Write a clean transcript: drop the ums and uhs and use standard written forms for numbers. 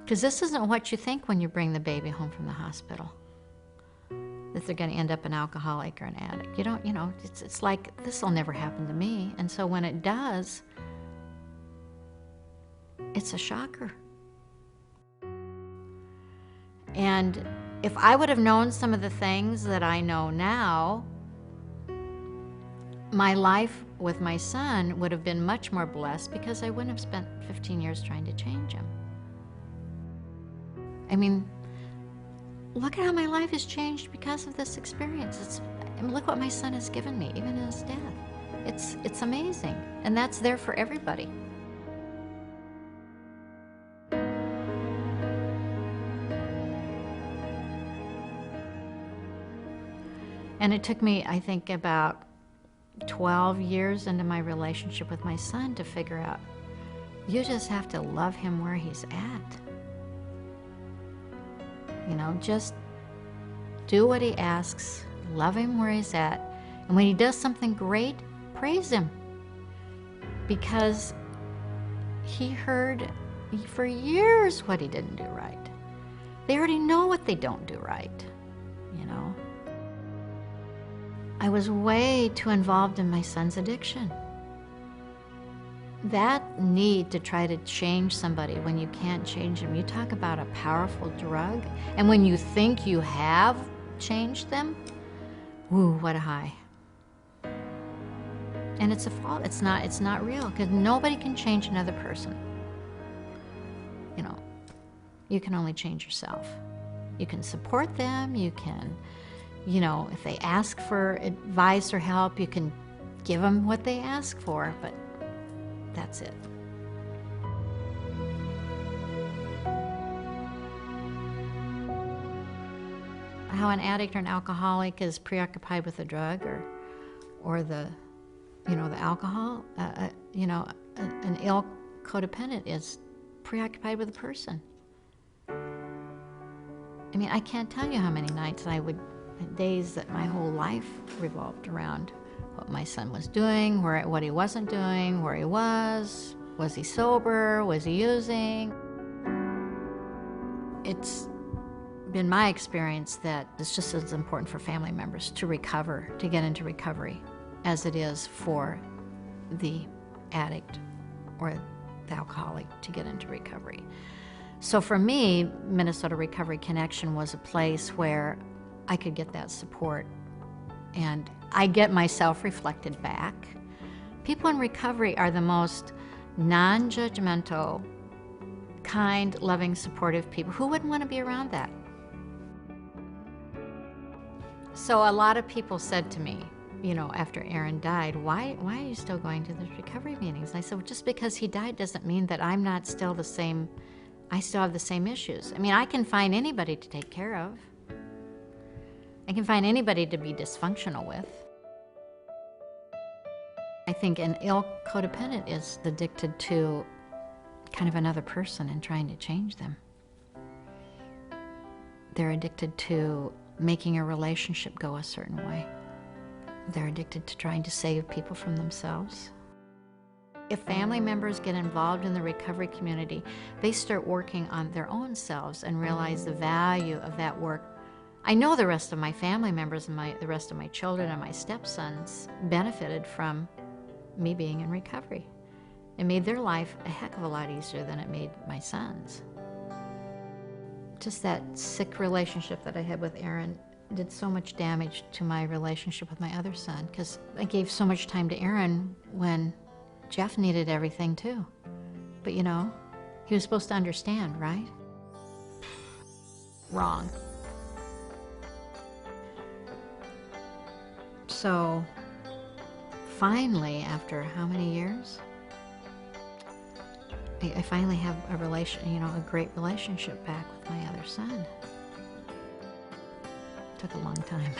Because this isn't what you think when you bring the baby home from the hospital, that they're going to end up an alcoholic or an addict. You don't, it's like, this will never happen to me. And so when it does, it's a shocker. And if I would have known some of the things that I know now, my life with my son would have been much more blessed, because I wouldn't have spent 15 years trying to change him. I mean, look at how my life has changed because of this experience. Look what my son has given me, even in his death. It's amazing, and that's there for everybody. And it took me, I think, about 12 years into my relationship with my son to figure out, you just have to love him where he's at. Just do what he asks, love him where he's at, and when he does something great, praise him. Because he heard for years what he didn't do right. They already know what they don't do right, I was way too involved in my son's addiction. That need to try to change somebody when you can't change them, you talk about a powerful drug. And when you think you have changed them, woo, what a high. And it's a fault. It's not real, because nobody can change another person. You can only change yourself. You can support them, you can, if they ask for advice or help, you can give them what they ask for, but that's it. How an addict or an alcoholic is preoccupied with the drug or the alcohol, an ill codependent is preoccupied with the person. I mean, I can't tell you how many nights days that my whole life revolved around what my son was doing, what he wasn't doing, where he was he sober, was he using? It's been my experience that it's just as important for family members to recover, to get into recovery, as it is for the addict or the alcoholic to get into recovery. So for me, Minnesota Recovery Connection was a place where I could get that support, and I get myself reflected back. People in recovery are the most non-judgmental, kind, loving, supportive people. Who wouldn't want to be around that? So a lot of people said to me, after Aaron died, why are you still going to the recovery meetings? And I said, well, just because he died doesn't mean that I'm not still the same. I still have the same issues. I mean, I can find anybody to take care of. I can find anybody to be dysfunctional with. I think an ill codependent is addicted to kind of another person and trying to change them. They're addicted to making a relationship go a certain way. They're addicted to trying to save people from themselves. If family members get involved in the recovery community, they start working on their own selves and realize the value of that work. I know the rest of my family members and the rest of my children and my stepsons benefited from me being in recovery. It made their life a heck of a lot easier than it made my son's. Just that sick relationship that I had with Aaron did so much damage to my relationship with my other son, because I gave so much time to Aaron when Jeff needed everything too. But he was supposed to understand, right? Wrong. So finally, after how many years, I finally have a great relationship back with my other son. Took a long time.